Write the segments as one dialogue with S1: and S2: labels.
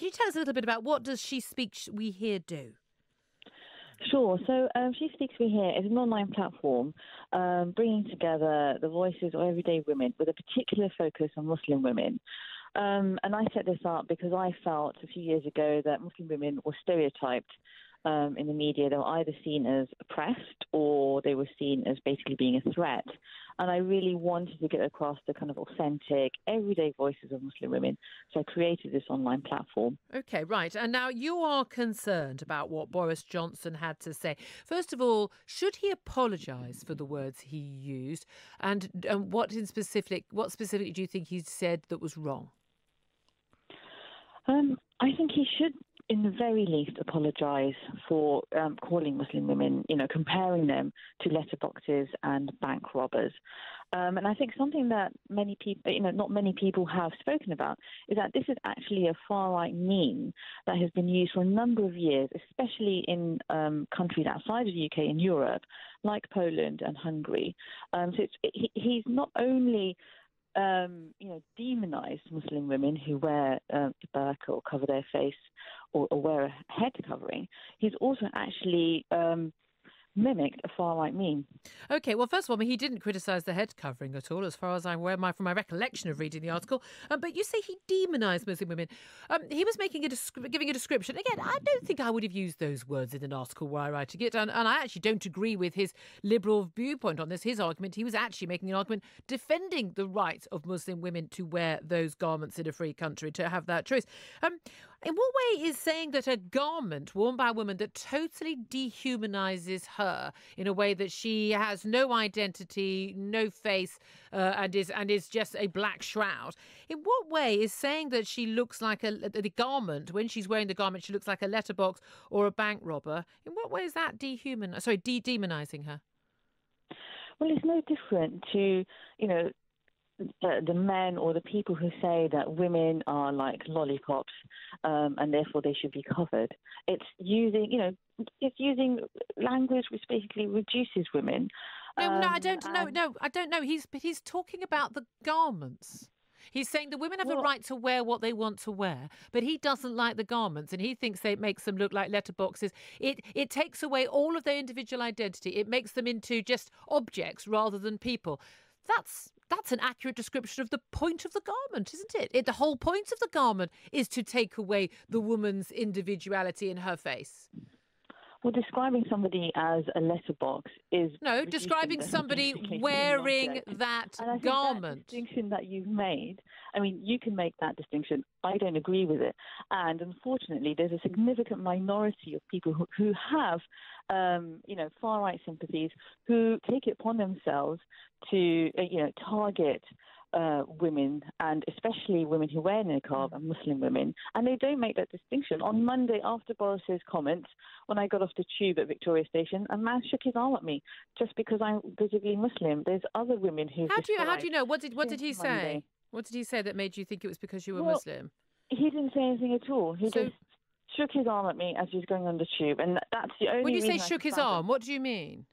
S1: Can you tell us a little bit about what does She Speaks We Hear do?
S2: Sure. So She Speaks We Hear is an online platform bringing together the voices of everyday women with a particular focus on Muslim women. And I set this up because I felt a few years ago that Muslim women were stereotyped in the media. They were either seen as oppressed or they were seen as basically being a threat. And I really wanted to get across the kind of authentic, everyday voices of Muslim women. So I created this online platform.
S1: OK, right. And now you are concerned about what Boris Johnson had to say. First of all, should he apologise for the words he used? And what specifically do you think he said that was wrong?
S2: I think he should, in the very least, apologise for calling Muslim women, comparing them to letterboxes and bank robbers. And I think something that many people, not many people have spoken about is that this is actually a far-right meme that has been used for a number of years, especially in countries outside of the UK and Europe, like Poland and Hungary. So he's not only demonized Muslim women who wear a burqa or cover their face or wear a head covering. He's also actually mimicked a far-right meme. OK, well, first of all, he didn't criticise the head covering at all, as far as I'm aware, from my recollection of reading the article. But you say he demonised Muslim women. He was giving a description. Again, I don't think I would have used those words in an article where I write it. And I actually don't agree with his liberal viewpoint on this. His argument, he was actually making an argument defending the right of Muslim women to wear those garments in a free country, to have that choice. In what way is saying that a garment worn by a woman that totally dehumanises her in a way that she has no identity, no face, and is just a black shroud? In what way is saying that she looks like the garment, when she's wearing the garment, she looks like a letterbox or a bank robber? In what way is that demonising her? Well, it's no different to, the men or the people who say that women are like lollipops and therefore they should be covered. It's using language which basically reduces women.
S1: I don't know. He's talking about the garments. He's saying the women have a right to wear what they want to wear, but he doesn't like the garments and he thinks it makes them look like letterboxes. It takes away all of their individual identity. It makes them into just objects rather than people. That's an accurate description of the point of the garment, isn't it? The whole point of the garment is to take away the woman's individuality in her face.
S2: Well, describing somebody as a letterbox is...
S1: No, describing somebody wearing that garment.
S2: That distinction that you've made, you can make that distinction. I don't agree with it. And unfortunately, there's a significant minority of people who have, far-right sympathies, who take it upon themselves to, target women, and especially women who wear niqab and Muslim women, and they don't make that distinction. On Monday, after Boris's comments, when I got off the tube at Victoria Station, a man shook his arm at me just because I'm visibly Muslim. There's other women who...
S1: How do you know? What did he say? Monday. What did he say that made you think it was because you were Muslim?
S2: He didn't say anything at all. He just shook his arm at me as he was going on the tube, and that's the only...
S1: When you say shook his arm, what do you mean?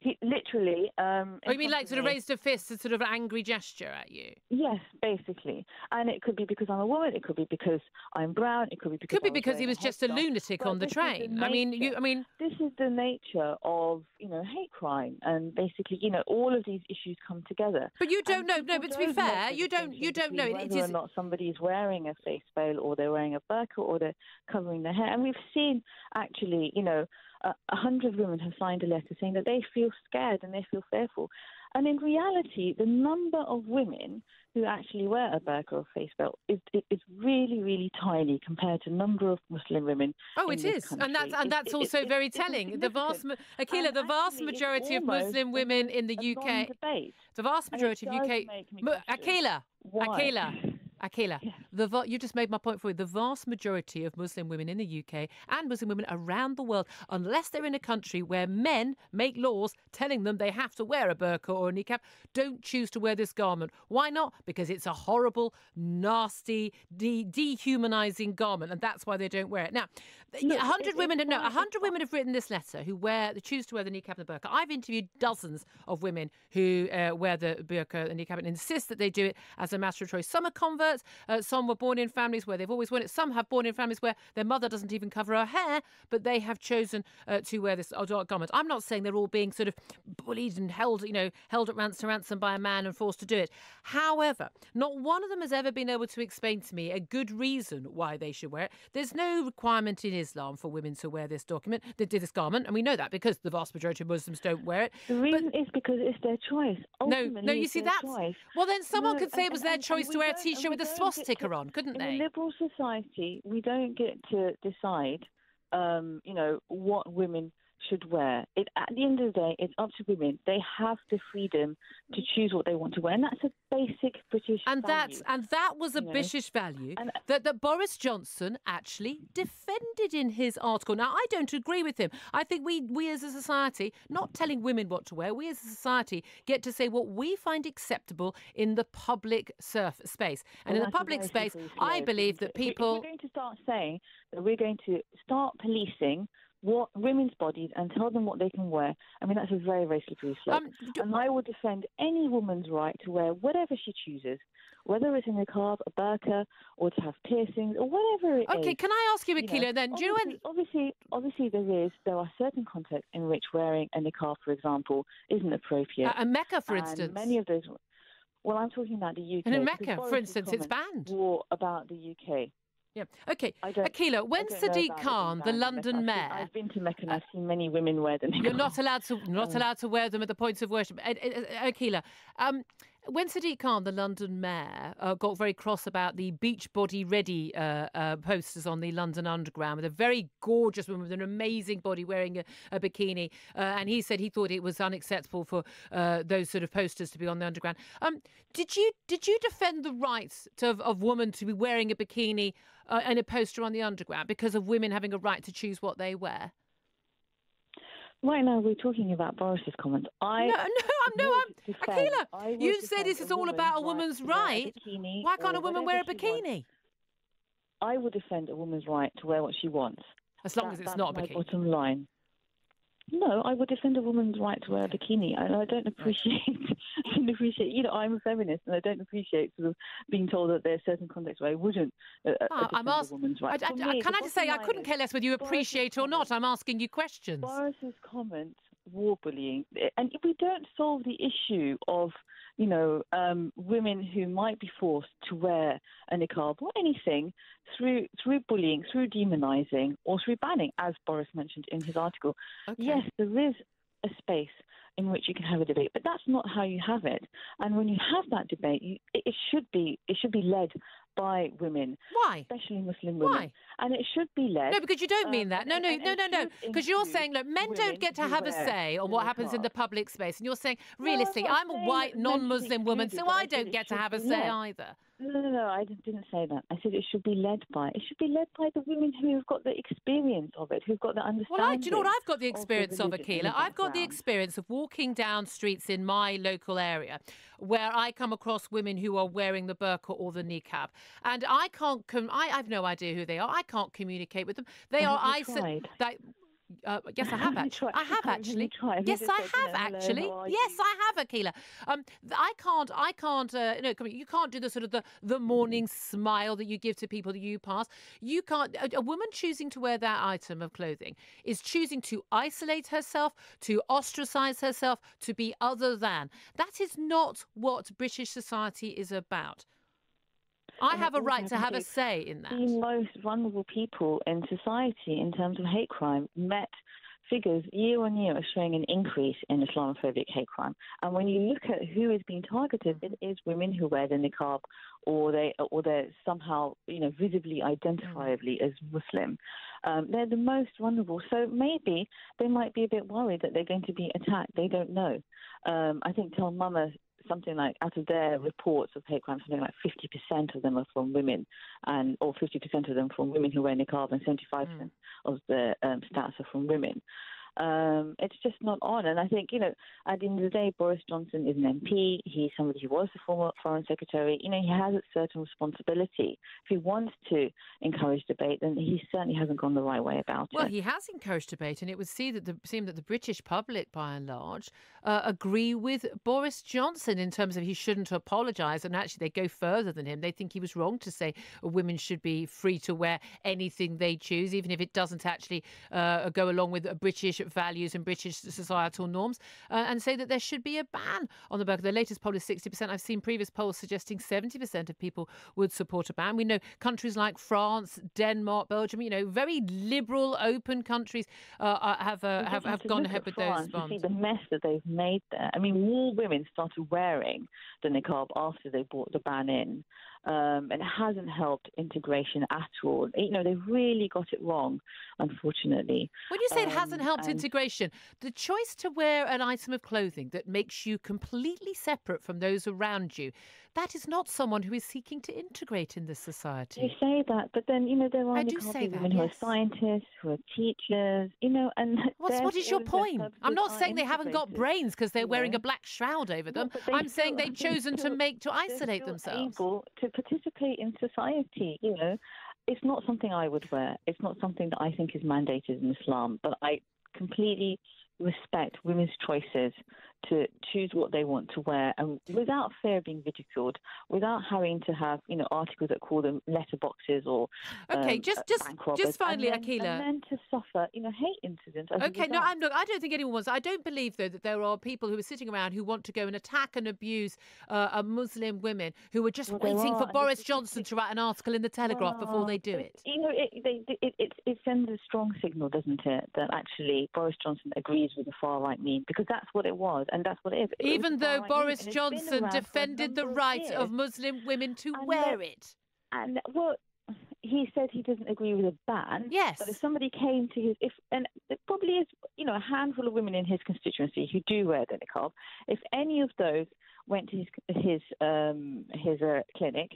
S2: He literally...
S1: you mean like sort of raised a fist, a sort of angry gesture at you?
S2: Yes, basically. And it could be because I'm a woman, it could be because I'm brown, it could be because
S1: he was just a lunatic on the train.
S2: This is the nature of, hate crime, and basically, all of these issues come together.
S1: But you don't know. No, but to be fair, you don't know
S2: whether or not somebody's wearing a face veil or they're wearing a burqa or they're covering their hair. And we've seen, actually, 100 women have signed a letter saying that they feel scared and they feel fearful. And in reality, the number of women who actually wear a burqa or face veil is really, really tiny compared to the number of Muslim women.
S1: Oh, it is. And that's also very telling. The vast majority of Muslim women in the UK... The vast majority of UK... Akeela, you just made my point for you. The vast majority of Muslim women in the UK and Muslim women around the world, unless they're in a country where men make laws telling them they have to wear a burqa or a niqab, don't choose to wear this garment. Why not? Because it's a horrible, nasty, dehumanising garment, and that's why they don't wear it. Now, 100 women have written this letter who choose to wear the niqab and the burqa. I've interviewed dozens of women who wear the burqa and niqab and insist that they do it as a matter of choice. Some are converts. Some Some were born in families where they've always worn it. Some have born in families where their mother doesn't even cover her hair, but they have chosen to wear this garment. I'm not saying they're all being sort of bullied and held at ransom by a man and forced to do it. However, not one of them has ever been able to explain to me a good reason why they should wear it. There's no requirement in Islam for women to wear this this garment, and we know that because the vast majority of Muslims don't wear it.
S2: The reason is because it's their choice.
S1: No, you see that? Well, then someone could say it was their choice to wear a T-shirt with a swastika on, couldn't they?
S2: In a liberal society, we don't get to decide, what women should wear. At the end of the day, it's up to women. They have the freedom to choose what they want to wear, and that's a basic British value.
S1: That was a British value that Boris Johnson actually defended in his article. Now, I don't agree with him. I think we as a society, not telling women what to wear, we as a society get to say what we find acceptable in the public space. And in the public space, I believe that people...
S2: We're going to start saying that we're going to start policing what women's bodies and tell them what they can wear. I mean, that's a very, very slippery slope. And I would defend any woman's right to wear whatever she chooses, whether it's a niqab, a burqa, or to have piercings, or whatever it is.
S1: Okay, can I ask you, Akeela, then?
S2: Obviously, there are certain contexts in which wearing a niqab, for example, isn't appropriate.
S1: Mecca, for instance.
S2: Many of those... Well, I'm talking about the UK.
S1: And in Mecca, for instance, it's banned.
S2: War about the UK.
S1: Yeah. Okay. Akeela, when Sadiq Khan, the London mayor,
S2: I've been to Mecca and I've seen many women wear them.
S1: You're not allowed to wear them at the points of worship. Akeela, when Sadiq Khan, the London mayor, got very cross about the beach body ready posters on the London Underground with a very gorgeous woman with an amazing body wearing a bikini, and he said he thought it was unacceptable for those sort of posters to be on the Underground. Did you defend the rights of women to be wearing a bikini and a poster on the Underground because of women having a right to choose what they wear?
S2: Right now, we're talking about Boris's comments.
S1: Akeela, you said this is all about a woman's right. Why can't a woman wear a bikini?
S2: I would defend a woman's right to wear what she wants.
S1: As long as it's not a bikini.
S2: That's my bottom line. No, I would defend a woman's right to wear a bikini. I don't appreciate, I'm a feminist, and I don't appreciate sort of being told that there are certain contexts where I wouldn't defend a woman's right.
S1: Can I just say, I couldn't care less whether you appreciate or not. I'm asking you questions.
S2: Boris's comments, war bullying, and if we don't solve the issue of women who might be forced to wear a niqab or anything through bullying, through demonising, or through banning, as Boris mentioned in his article. Okay. Yes, there is a space in which you can have a debate, but that's not how you have it. And when you have that debate, it should be led by women.
S1: Why?
S2: Especially Muslim women.
S1: Why?
S2: And it should be led...
S1: No, because you don't mean that. No. Because you're saying, look, men don't get to have a say on what happens in the public space. And you're saying, realistically, I'm a white, non-Muslim woman, so I don't get to have a say either.
S2: No, I didn't say that. I said it should be led by the women who have got the experience of it, who've got the understanding.
S1: Well, do you know what I've got the experience of, Akeela? I've got the experience of walking down streets in my local area where I come across women who are wearing the burqa or the niqab. And I can't, I have no idea who they are. I can't communicate with them. They are isolated. Yes, I have actually. I have actually. Yes, I have actually. Yes, I have, Akeela. I can't. You can't do the sort of the morning smile that you give to people that you pass. You can't. A woman choosing to wear that item of clothing is choosing to isolate herself, to ostracize herself, to be other than. That is not what British society is about. I have a right to have a say in that.
S2: The most vulnerable people in society in terms of hate crime met figures year on year are showing an increase in Islamophobic hate crime. And when you look at who is being targeted, it is women who wear the niqab or they're somehow visibly identifiably as Muslim. They're the most vulnerable. So maybe they might be a bit worried that they're going to be attacked. They don't know. I think Tell Mama, something like, out of their reports of hate crime, something like 50% of them are from women, or 50% of them from women who wear niqab, and 75% of the stats are from women. It's just not on. And I think, at the end of the day, Boris Johnson is an MP. He's somebody who was the former Foreign Secretary. He has a certain responsibility. If he wants to encourage debate, then he certainly hasn't gone the right way about it.
S1: Well, he has encouraged debate, and it would seem that the British public, by and large, agree with Boris Johnson in terms of he shouldn't apologise. And actually, they go further than him. They think he was wrong to say women should be free to wear anything they choose, even if it doesn't actually go along with British values and British societal norms, and say that there should be a ban on the burqa. The latest poll is 60%. I've seen previous polls suggesting 70% of people would support a ban. We know countries like France, Denmark, Belgium, very liberal, open countries have gone ahead with those bans.
S2: You see the mess that they've made there. I mean, more women started wearing the niqab after they brought the ban in. And it hasn't helped integration at all. They've really got it wrong, unfortunately.
S1: When you say it hasn't helped integration, the choice to wear an item of clothing that makes you completely separate from those around you, that is not someone who is seeking to integrate in this society.
S2: You say that, but then, there are women who are scientists, who are teachers, and...
S1: What is your point? I'm not saying they haven't got brains because they're wearing a black shroud over them. I'm saying they've chosen to isolate themselves.
S2: Able to participate in society, It's not something I would wear. It's not something that I think is mandated in Islam, but I completely respect women's choices to choose what they want to wear, and without fear of being ridiculed, without having to have articles that call them letterboxes or
S1: just finally, Akeela,
S2: and then to suffer hate incidents.
S1: Okay, no, I don't think anyone wants. I don't believe though that there are people who are sitting around who want to go and attack and abuse Muslim women who are just waiting for Boris Johnson to write an article in the Telegraph before they do it.
S2: It sends a strong signal, doesn't it, that actually Boris Johnson agrees with the far right meme, because that's what it was. And that's what it is.
S1: Even though Boris Johnson defended the right of Muslim women to wear it.
S2: And he said he doesn't agree with a ban.
S1: Yes.
S2: But if somebody came to and there probably is, a handful of women in his constituency who do wear the niqab. If any of those went to his clinic,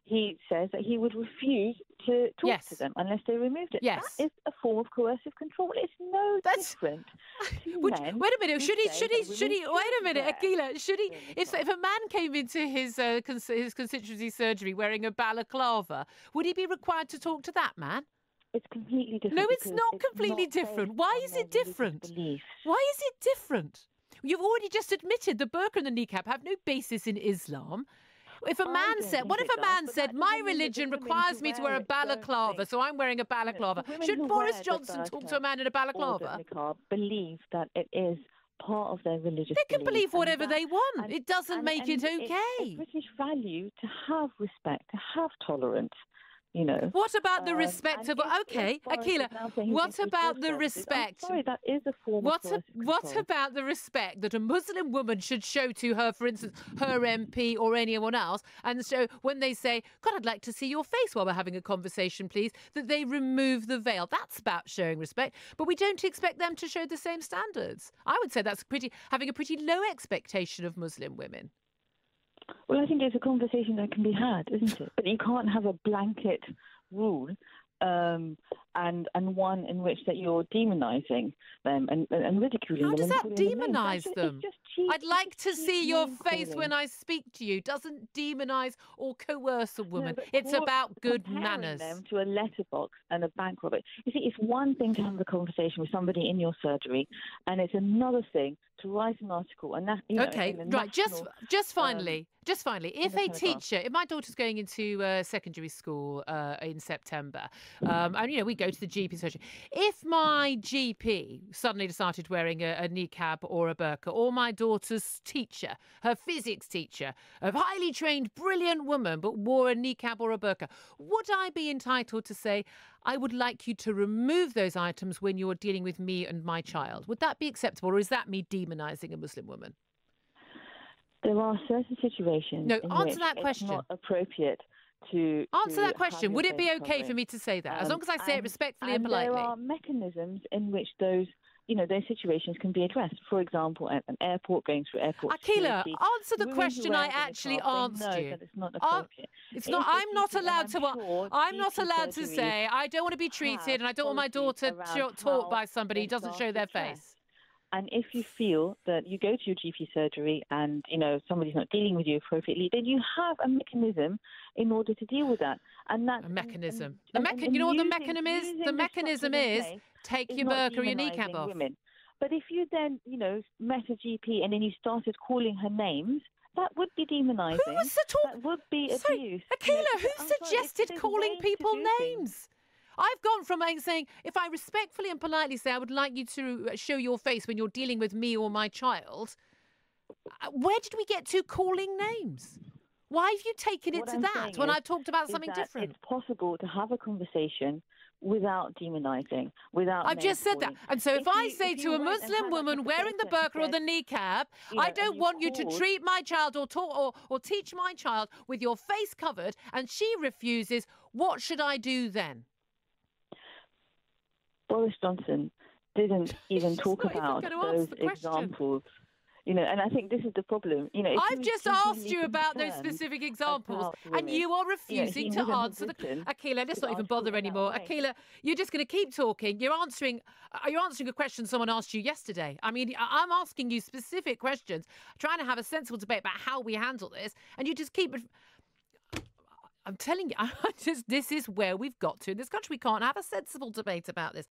S2: he says that he would refuse to talk to them unless they removed it.
S1: Yes.
S2: That is a form of coercive control. It's different.
S1: Wait a minute. Should he? Wait a minute, Akeela. Should he? If a man came into his constituency surgery wearing a balaclava, would he be required to talk to that man?
S2: It's completely different.
S1: No, it's not completely different. Why is it different? Why is it different? You've already just admitted the burqa and the niqab have no basis in Islam. If a man said, my religion requires me to wear a balaclava, so I'm wearing a balaclava, should Boris Johnson talk to a man in a balaclava?
S2: Believe that it is part of their religious
S1: They can believe whatever they want. It doesn't make it okay.
S2: It's a British value to have respect, to have tolerance.
S1: What about the respect of... Okay, Akeela, what about the respect...
S2: I'm sorry, that is a form of
S1: What about the respect that a Muslim woman should show to her, for instance, her MP or anyone else, and so when they say, God, I'd like to see your face while we're having a conversation, please, that they remove the veil? That's about showing respect, but we don't expect them to show the same standards. I would say that's having a pretty low expectation of Muslim women.
S2: Well, I think it's a conversation that can be had, isn't it? But you can't have a blanket rule and one in which that you're demonising them and ridiculing them.
S1: How does that demonise them? I'd like to see your face when I speak to you. Doesn't demonise or coerce a woman. It's about good manners.
S2: Them to a letterbox and a bank robber. You see, it's one thing to have a conversation with somebody in your surgery, and it's another thing to write an article. And that,
S1: okay, right. Just finally, if a teacher, if my daughter's going into secondary school in September, and we go to the GP surgery. If my GP suddenly decided wearing a niqab or a burqa, or my daughter's teacher, her physics teacher, a highly trained, brilliant woman, but wore a niqab or a burqa, would I be entitled to say, I would like you to remove those items when you're dealing with me and my child? Would that be acceptable, or is that me demonising a Muslim woman?
S2: There are certain situations in which it's not appropriate to
S1: answer that question. Would it be okay for me to say that, as long as I say it respectfully and politely?
S2: There are mechanisms in which those those situations can be addressed. For example, at an airport, going through airport
S1: Akeela,
S2: security,
S1: answer the question I actually asked you.
S2: That it's not appropriate.
S1: I'm not allowed to. I'm not allowed to say I don't want to be treated, and I don't want my daughter taught by somebody who doesn't show their face.
S2: And if you feel that you go to your GP surgery and, somebody's not dealing with you appropriately, then you have a mechanism in order to deal with that. And that's
S1: a mechanism. You know what the mechanism is? The mechanism is take your burqa or your niqab off.
S2: Women. But if you then, met a GP and then you started calling her names, that would be demonising.
S1: Who was the talk?
S2: That would be abuse.
S1: Akeela, who suggested calling people names? I've gone from saying, if I respectfully and politely say I would like you to show your face when you're dealing with me or my child, where did we get to calling names? Why have you taken it to that when I talked about something different?
S2: It's possible to have a conversation without demonising, without...
S1: I've just said that. And so if I say to a Muslim woman wearing the burqa or the niqab, I don't want you to treat my child or teach my child with your face covered, and she refuses, what should I do then?
S2: Boris Johnson didn't even talk about those examples. And I think this is the problem.
S1: I've just asked you about those specific examples, and you are refusing to answer the... Akeela, let's not even bother anymore. Akeela, you're just going to keep talking. You're answering a question someone asked you yesterday. I mean, I'm asking you specific questions, trying to have a sensible debate about how we handle this, and you just keep... I'm telling you, this is where we've got to in this country. We can't have a sensible debate about this.